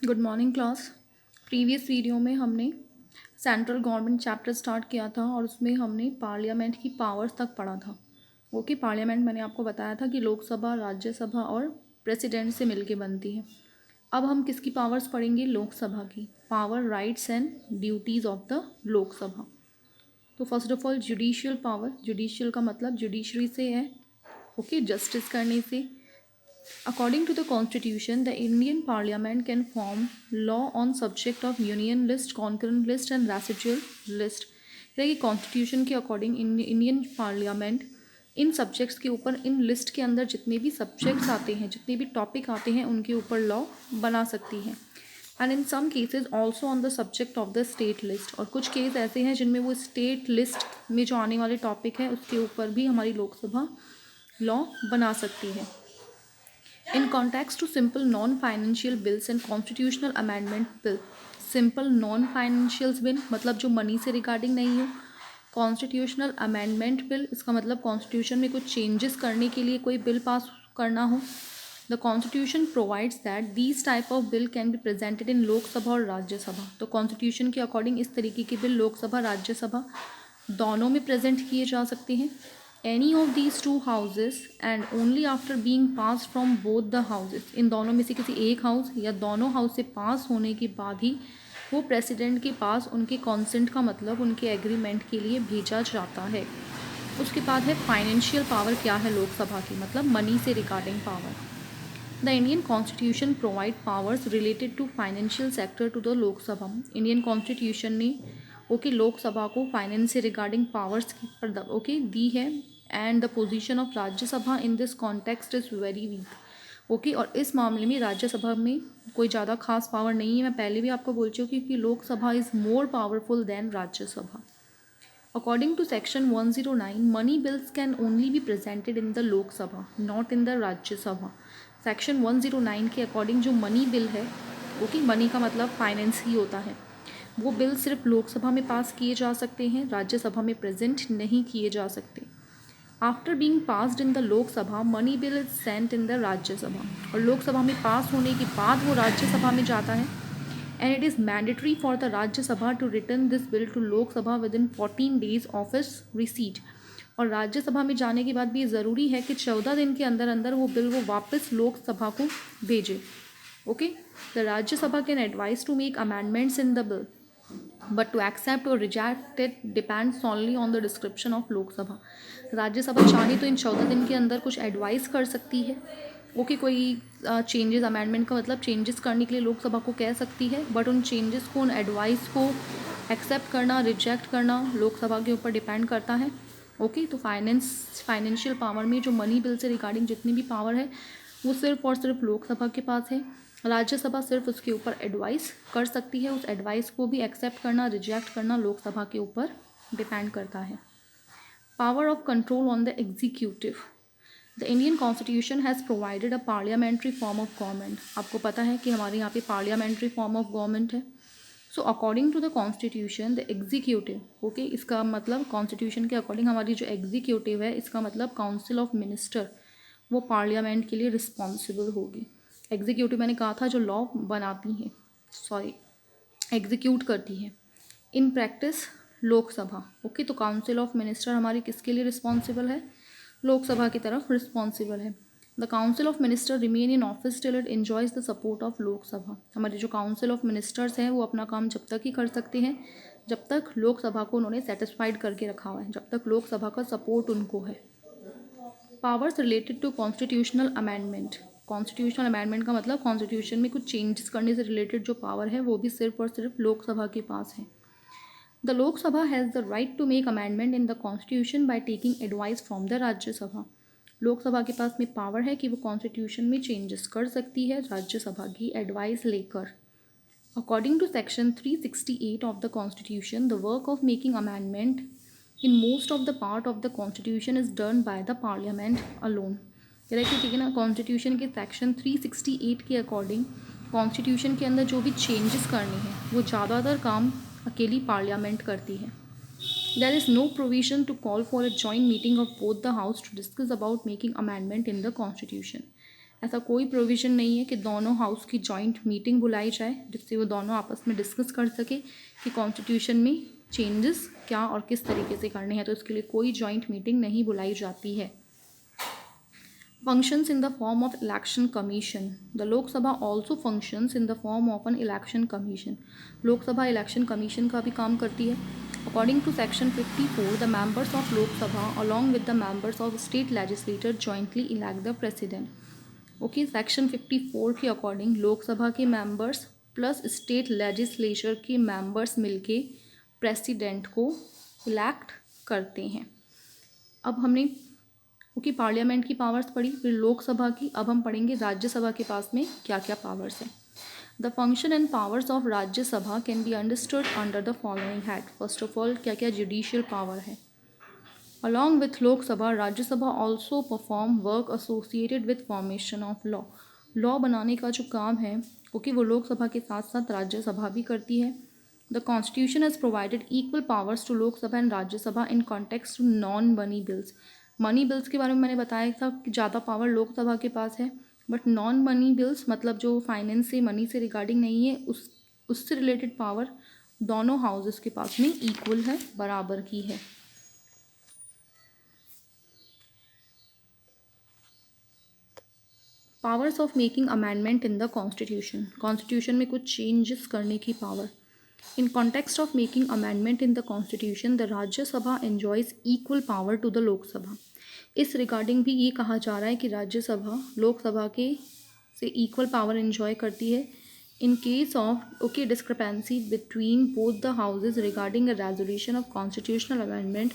Good morning class. Previous video में हमने central government chapter start किया था और उसमें हमने पार्लियामेंट की पावर्स तक पढ़ा था। ओके, पार्लियामेंट मैंने आपको बताया था कि लोकसभा, राज्यसभा और प्रेसिडेंट से मिलके बनती है। अब हम किसकी पावर्स पढ़ेंगे? लोकसभा की power, rights and duties of the Lok Sabha. तो first of all judicial power, judicial का मतलब जुडिशरी से है, ओके, जस्टिस करने से। According to the Constitution, the Indian Parliament can form law on subject of union list, concurrent list and residual list। कि constitution के according Indian parliament in subjects के ऊपर, इन लिस्ट के अंदर जितने भी सब्जेक्ट्स आते हैं, जितने भी टॉपिक आते हैं, उनके ऊपर लॉ बना सकती है। And in some cases also on the subject of the state list. और कुछ केस ऐसे हैं जिनमें वो स्टेट लिस्ट में जो आने वाले टॉपिक है उसके ऊपर भी हमारी लोकसभा लॉ बना सकती है। In context to simple non-financial bills and constitutional amendment bill, simple non-financial bill मतलब जो मनी से रिगार्डिंग नहीं हो, कॉन्स्टिट्यूशनल अमेंडमेंट बिल इसका मतलब कॉन्स्टिट्यूशन में कुछ चेंजेस करने के लिए कोई बिल पास करना हो। The constitution provides that these type of bill can be presented in Lok Sabha और राज्यसभा। तो कॉन्स्टिट्यूशन के अकॉर्डिंग इस तरीके के बिल लोकसभा, राज्यसभा दोनों में प्रेजेंट किए जा सकते हैं। any of these two houses and only after being passed from both the houses, इन दोनों में से किसी एक हाउस या दोनों हाउस से पास होने के बाद ही वो प्रेसिडेंट के पास उनके कॉन्सेंट का मतलब उनके एग्रीमेंट के लिए भेजा जाता है। उसके बाद है फाइनेंशियल पावर। क्या है लोकसभा की? मतलब मनी से regarding power. The Indian constitution provide powers related to financial sector to the Lok Sabha. Indian constitution ने लोकसभा को फाइनेंस से रिगार्डिंग पावर्स दी है। And the position of Rajya Sabha in this context is very weak. और इस मामले में राज्यसभा में कोई ज़्यादा खास पावर नहीं है। मैं पहले भी आपको बोल चुकी हूँ कि Lok Sabha is more powerful than Rajya Sabha. According to section 109, money bills can only be presented in the Lok Sabha, not in the Rajya Sabha. Section 109 के अकॉर्डिंग जो मनी बिल है, मनी का मतलब फाइनेंस ही होता है, वो बिल सिर्फ लोकसभा में पास किए जा सकते हैं, राज्यसभा में प्रेजेंट नहीं किए जा सकते। After being passed in the Lok Sabha, money bill is sent in the Rajya Sabha. और लोकसभा में पास होने के बाद वो राज्यसभा में जाता है। And it is mandatory for the Rajya Sabha to return this bill to Lok Sabha within 14 days of its receipt. और राज्यसभा में जाने के बाद भी ये ज़रूरी है कि 14 दिन के अंदर अंदर वो बिल वो वापस लोकसभा को भेजे। Okay, the Rajya Sabha can advise to make amendments in the bill, but to accept or reject it depends only on the description of Lok Sabha. Rajya Sabha चाहे तो इन 14 दिन के अंदर कुछ एडवाइस कर सकती है। कोई चेंजेस, अमेंडमेंट का मतलब चेंजेस करने के लिए लोकसभा को कह सकती है, बट उन चेंजेस को, उन एडवाइस को एक्सेप्ट करना, रिजेक्ट करना लोकसभा के ऊपर डिपेंड करता है। तो फाइनेंशियल पावर में जो मनी बिल से रिगार्डिंग जितनी भी पावर है वो सिर्फ और सिर्फ लोकसभा के पास है। राज्यसभा सिर्फ उसके ऊपर एडवाइस कर सकती है, उस एडवाइस को भी एक्सेप्ट करना, रिजेक्ट करना लोकसभा के ऊपर डिपेंड करता है। Power of control on the executive. The Indian constitution has provided a parliamentary form of government. आपको पता है कि हमारे यहाँ पे पार्लियामेंट्री फॉर्म ऑफ गवर्नमेंट है। So according to the constitution the executive, इसका मतलब कॉन्स्टिट्यूशन के अकॉर्डिंग हमारी जो एग्जीक्यूटिव है, इसका मतलब काउंसिल ऑफ मिनिस्टर, वो पार्लियामेंट के लिए रिस्पॉन्सिबल होगी। एग्जीक्यूटिव मैंने कहा था जो लॉ बनाती है, एग्जीक्यूट करती है। In practice Lok Sabha. तो काउंसिल ऑफ मिनिस्टर हमारी किसके लिए रिस्पॉन्सिबल है? लोकसभा की तरफ रिस्पॉन्सिबल है। The council of minister remain in office till it enjoys the support of Lok Sabha. हमारे जो काउंसिल ऑफ मिनिस्टर्स हैं वो अपना काम जब तक ही कर सकते हैं जब तक लोकसभा को उन्होंने सेटिस्फाइड करके रखा हुआ है, जब तक लोकसभा का सपोर्ट उनको है। Powers related to constitutional amendment. Constitutional amendment का मतलब कॉन्स्टिट्यूशन में कुछ चेंजेस करने से रिलेटेड जो पावर है वो भी सिर्फ और सिर्फ लोकसभा के पास है। The Lok Sabha has the right to make amendment in the constitution by taking advice from the Rajya Sabha. Lok Sabha के पास में पावर है कि वो कॉन्स्टिट्यूशन में चेंजेस कर सकती है राज्यसभा की एडवाइस लेकर। According to section 368 of the constitution, the work of making amendment in most of the part of the constitution is done by the parliament alone. कह रहे कि ठीक है ना, कॉन्स्टिट्यूशन के सेक्शन 368 के अकॉर्डिंग कॉन्स्टिट्यूशन के अंदर जो भी चेंजेस करने हैं वो ज़्यादातर काम अकेली पार्लियामेंट करती है। There is no provision to call for a joint meeting of both the House to discuss about making amendment in the Constitution. ऐसा कोई प्रोविज़न नहीं है कि दोनों हाउस की जॉइंट मीटिंग बुलाई जाए जिससे वो दोनों आपस में डिस्कस कर सके कि कॉन्स्टिट्यूशन में चेंजेस क्या और किस तरीके से करने हैं, तो इसके लिए कोई जॉइंट मीटिंग नहीं बुलाई जाती है। Functions in the form of election commission. The Lok Sabha also functions in the form of an election commission. लोक सभा इलेक्शन कमीशन का भी काम करती है। According to section 54, the members of Lok Sabha along with the members of state legislature jointly elect the president. Okay, section 54 के according Lok Sabha के members plus state legislature के मेंबर्स मिलके प्रेसिडेंट को इलेक्ट करते हैं। अब हमने ओके पार्लियामेंट की पावर्स पढ़ी, फिर लोकसभा की। अब हम पढ़ेंगे राज्यसभा के पास में क्या क्या पावर्स हैं। The function and powers of Rajya Sabha can be understood under the following head. First of all क्या क्या जुडिशियल पावर है। Along with Lok Sabha, Rajya Sabha also perform work associated with formation of law. Law बनाने का जो काम है okay वो लोकसभा के साथ साथ राज्यसभा भी करती है। The constitution has provided equal powers to Lok Sabha and Rajya Sabha in context to non money bills. Money bills के बारे में मैंने बताया था कि ज़्यादा पावर लोकसभा के पास है, बट नॉन मनी बिल्स मतलब जो फाइनेंस से मनी से रिगार्डिंग नहीं है उससे रिलेटेड पावर दोनों हाउसेस के पास में इक्वल है, बराबर की है। Powers of making amendment in the constitution. Constitution में कुछ चेंजेस करने की power. In context of making amendment in the constitution the Rajya Sabha enjoys equal power to the Lok Sabha. इस रिगार्डिंग भी ये कहा जा रहा है कि राज्यसभा लोकसभा के से इक्वल पावर एन्जॉय करती है in case of okay discrepancy between both the houses regarding a resolution of constitutional amendment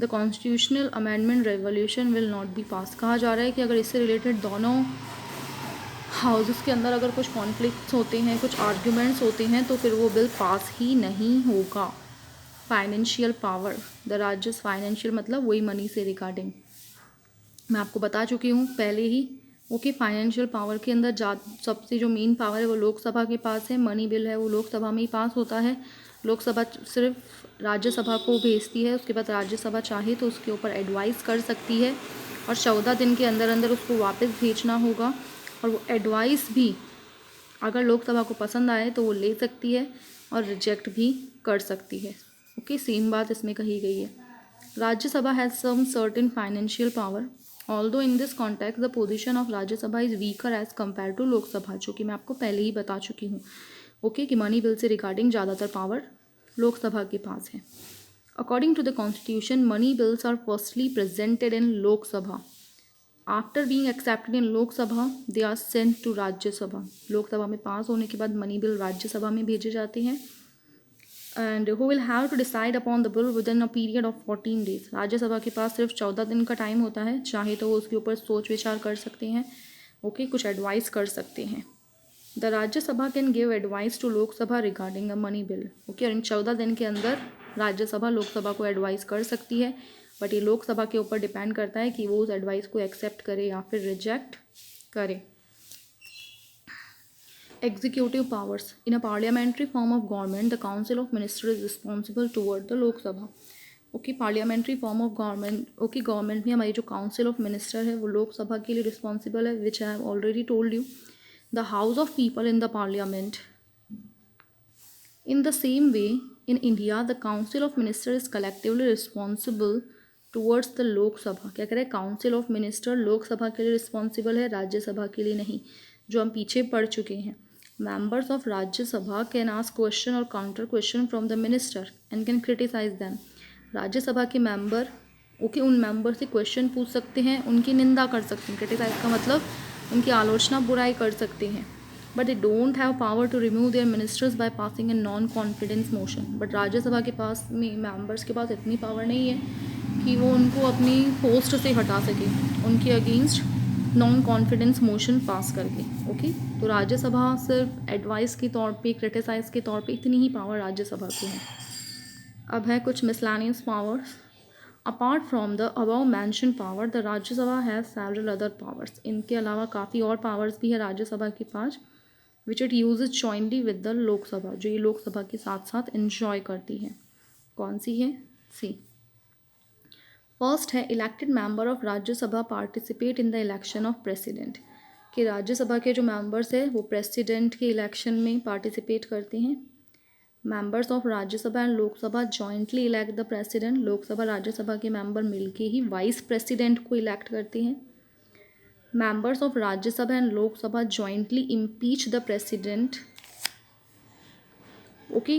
the constitutional amendment revolution will not be pass. कहा जा रहा है कि अगर इससे रिलेटेड दोनों हाउसेस के अंदर अगर कुछ कॉन्फ्लिक्ट्स होते हैं, कुछ आर्ग्यूमेंट्स होते हैं, तो फिर वो बिल पास ही नहीं होगा। फाइनेंशियल पावर, द राज्यस फाइनेंशियल मतलब वही मनी से रिगार्डिंग मैं आपको बता चुकी हूँ पहले ही। ओके फाइनेंशियल पावर के अंदर सबसे जो मेन पावर है वो लोकसभा के पास है। मनी बिल है वो लोकसभा में ही पास होता है। लोकसभा सिर्फ राज्यसभा को भेजती है, उसके बाद राज्यसभा चाहे तो उसके ऊपर एडवाइस कर सकती है और 14 दिन के अंदर अंदर उसको वापस भेजना होगा। और वो एडवाइस भी अगर लोकसभा को पसंद आए तो वो ले सकती है और रिजेक्ट भी कर सकती है। ओके सेम बात इसमें कही गई है। Rajya Sabha has some certain financial power although in this context the position of Rajya Sabha is weaker as compare to Lok Sabha, जो कि मैं आपको पहले ही बता चुकी हूँ ओके कि मनी बिल से रिगार्डिंग ज़्यादातर पावर लोकसभा के पास है। According to the constitution money bills are firstly presented in Lok Sabha. After being accepted in Lok Sabha they are sent to Rajya Sabha. Lok Sabha में पास होने के बाद मनी बिल राज्यसभा में भेजे जाते हैं and who will have to decide upon the bill within a period of 14 days. Rajya Sabha के पास सिर्फ 14 दिन का टाइम होता है, चाहे तो वो उसके ऊपर सोच विचार कर सकते हैं ओके कुछ एडवाइस कर सकते हैं। The Rajya Sabha can give advice to Lok Sabha regarding a money bill okay और इन 14 दिन के अंदर राज्यसभा लोकसभा को एडवाइस कर सकती है, बट ये लोकसभा के ऊपर डिपेंड करता है कि वो उस एडवाइस को एक्सेप्ट करे या फिर रिजेक्ट करे। Executive powers. In a parliamentary form of government, the Council of Ministers is responsible toward the Lok Sabha. Okay parliamentary form of government okay government में हमारी जो काउंसिल ऑफ मिनिस्टर है वो लोकसभा के लिए रिस्पॉन्सिबल है, which I have already told you. The house of people in the parliament. In the same way in India the council of minister is collectively responsible towards the Lok Sabha. क्या कह रहे हैं, council of minister Lok Sabha के लिए responsible है, राज्यसभा के लिए नहीं, जो हम पीछे पढ़ चुके हैं। Members of Rajya Sabha can ask question or counter question from the minister and can criticize them. Rajya Sabha के मेंबर ओके उन मेंबर से क्वेश्चन पूछ सकते हैं, उनकी निंदा कर सकते हैं। क्रिटिसाइज का मतलब उनकी आलोचना बुराई कर सकते हैं, but they don't have power to remove their ministers by passing a non confidence motion. But Rajya Sabha के पास में मेंबर्स के पास इतनी पावर नहीं है कि वो उनको अपनी पोस्ट से हटा सके उनके against non confidence motion pass करके ओके। तो राज्यसभा सिर्फ एडवाइस के तौर पे क्रिटिसाइज के तौर पे इतनी ही पावर राज्यसभा को है। अब है कुछ miscellaneous powers. Apart from the above mention power the Rajya Sabha has several other powers. इनके अलावा काफ़ी और पावर्स भी है राज्यसभा के पास which it uses jointly with the Lok Sabha, जो ये लोकसभा के साथ साथ इंजॉय करती है। कौन सी है, सी फर्स्ट है elected member of Rajya Sabha participate in the election of president. कि राज्यसभा के जो मेंबर्स हैं वो प्रेसिडेंट के इलेक्शन में पार्टिसिपेट करते हैं। Members of Rajya Sabha and Lok Sabha jointly elect the president. Lok Sabha Rajya Sabha के मेंबर मिलके ही वाइस प्रेसिडेंट को इलेक्ट करते हैं। Members of Rajya Sabha and Lok Sabha jointly impeach the president. Okay,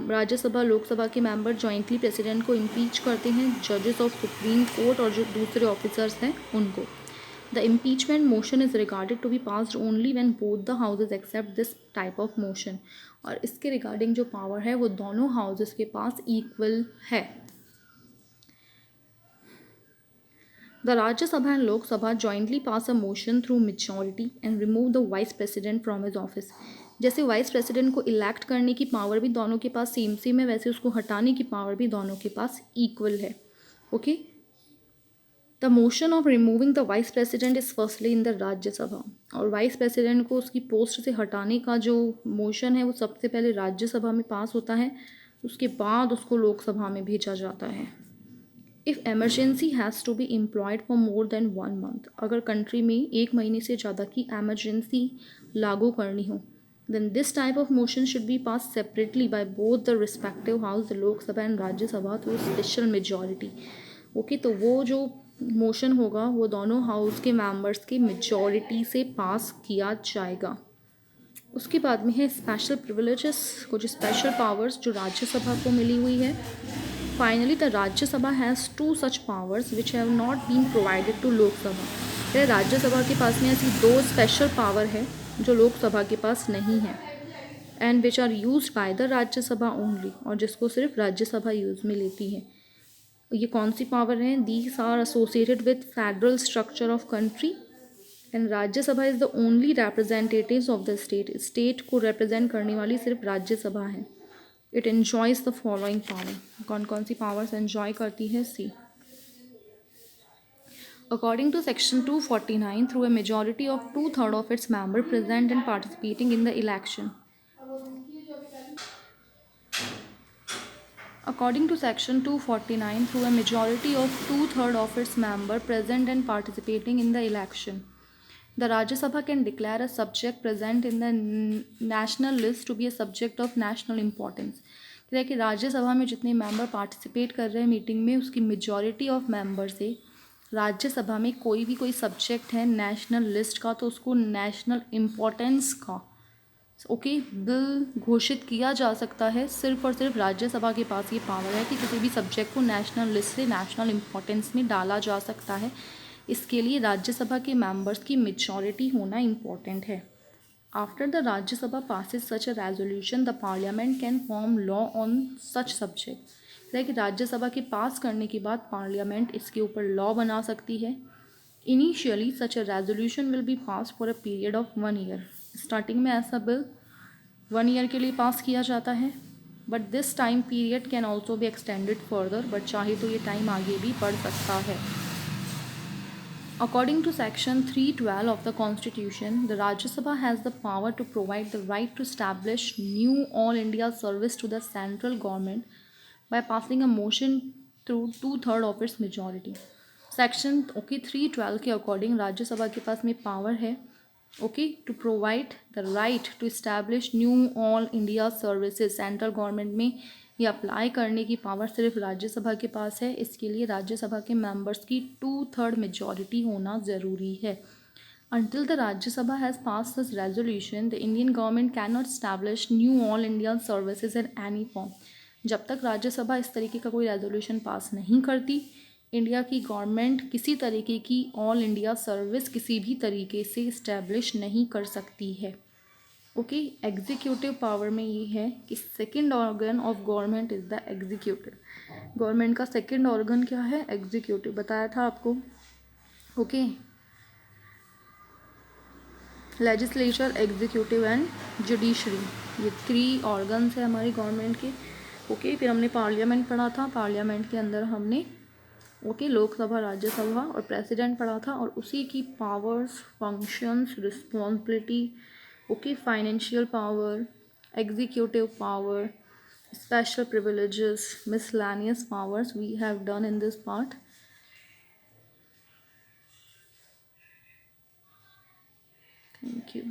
Rajya Sabha Lok Sabha के मेंबर जॉइंटली प्रेसिडेंट को इम्पीच करते हैं। जजेस ऑफ सुप्रीम कोर्ट और जो दूसरे ऑफिसर्स हैं उनको। The impeachment motion is regarded to be passed only when both the houses accept this type of motion. और इसके रिगार्डिंग जो पावर है वो दोनों हाउसेज के पास इक्वल है। The Rajya Sabha and Lok Sabha jointly pass a motion through majority and remove the vice president from his office. जैसे vice president को इलेक्ट करने की पावर भी दोनों के पास सेम सेम है, वैसे उसको हटाने की पावर भी दोनों के पास इक्वल है। Okay, the motion of removing the vice president is firstly in the Rajya Sabha. और वाइस प्रेसिडेंट को उसकी पोस्ट से हटाने का जो मोशन है वो सबसे पहले राज्यसभा में पास होता है, उसके बाद उसको लोकसभा में भेजा जाता है। If emergency has to be employed for more than 1 month, अगर कंट्री में 1 महीने से ज़्यादा की एमरजेंसी लागू करनी हो, then this type of motion should be pass separately by both the respective house, the Lok Sabha and Rajya Sabha, through special majority. Okay, तो वो जो मोशन होगा वो दोनों हाउस के मेंबर्स की मेजॉरिटी से पास किया जाएगा। उसके बाद में है स्पेशल प्रिविलेजेस, कुछ स्पेशल पावर्स जो राज्यसभा को मिली हुई है। Finally the Rajya Sabha has 2 such powers which have not been provided to Lok Sabha. Rajya Sabha के पास में ऐसी 2 स्पेशल पावर है जो लोकसभा के पास नहीं है, and which are use by the Rajya Sabha only, और जिसको सिर्फ राज्यसभा यूज़ में लेती है। ये कौन सी पावर हैं? These are associated with federal structure of country, and Rajya Sabha is the only representatives of the state. State को रिप्रेजेंट करने वाली सिर्फ राज्यसभा है। It enjoys the following power. कौन कौन सी पावर्स एन्जॉय करती है? C, according to section 249, through a majority of 2/3 of its member present and participating in the election. According to section 249, through a majority of 2/3 of its members present and participating in the election, the Rajya Sabha can declare a subject present in the national list to be a subject of national importance. कि राज्यसभा में जितने member participate कर रहे हैं meeting में, उसकी majority of member से राज्यसभा में कोई सब्जेक्ट है नेशनल लिस्ट का, तो उसको नेशनल इम्पोर्टेंस का बिल घोषित किया जा सकता है। सिर्फ और सिर्फ राज्यसभा के पास ये पावर है कि किसी भी सब्जेक्ट को नेशनल लिस्ट से नेशनल इम्पोर्टेंस में डाला जा सकता है। इसके लिए राज्यसभा के मेंबर्स की मेजॉरिटी होना इम्पॉर्टेंट है। After the Rajya Sabha passes such a resolution, the parliament can form law on such subject. कि राज्यसभा के पास करने के बाद पार्लियामेंट इसके ऊपर लॉ बना सकती है। Initially such a resolution will be pass for a period of 1 year. Starting में ऐसा बिल 1 ईयर के लिए पास किया जाता है, but this time period can also be extended further, but चाहे तो ये टाइम आगे भी बढ़ सकता है। According to section 312 of the Constitution, the Rajya Sabha has the power to provide the right to establish new all India service to the central government by passing a motion through 2/3 of its majority. Section 312 के according राज्य सभा के पास में power है to provide the right to establish new all India services। Central government में ये apply करने की पावर सिर्फ राज्यसभा के पास है। इसके लिए राज्यसभा के मेंबर्स की 2/3 मेजॉरिटी होना ज़रूरी है। Until the Rajya Sabha has passed this resolution, the Indian government cannot establish new all India services in any form। जब तक राज्यसभा इस तरीके का कोई रेजोल्यूशन पास नहीं करती, इंडिया की गवर्नमेंट किसी तरीके की ऑल इंडिया सर्विस किसी भी तरीके से इस्टेब्लिश नहीं कर सकती है। एग्जीक्यूटिव पावर में ये है कि second organ of government is the executive. Government का सेकंड ऑर्गन क्या है? एग्जीक्यूटिव, बताया था आपको। लेजिस्लेचर, एग्जीक्यूटिव एंड जुडिशरी, ये 3 ऑर्गन्स हैं हमारी गवर्नमेंट के। फिर हमने पार्लियामेंट पढ़ा था। पार्लियामेंट के अंदर हमने लोकसभा, राज्यसभा और प्रेसिडेंट पढ़ा था, और उसी की powers, functions, responsibility, financial power, executive power, special privileges, miscellaneous powers we have done in this part. Thank you.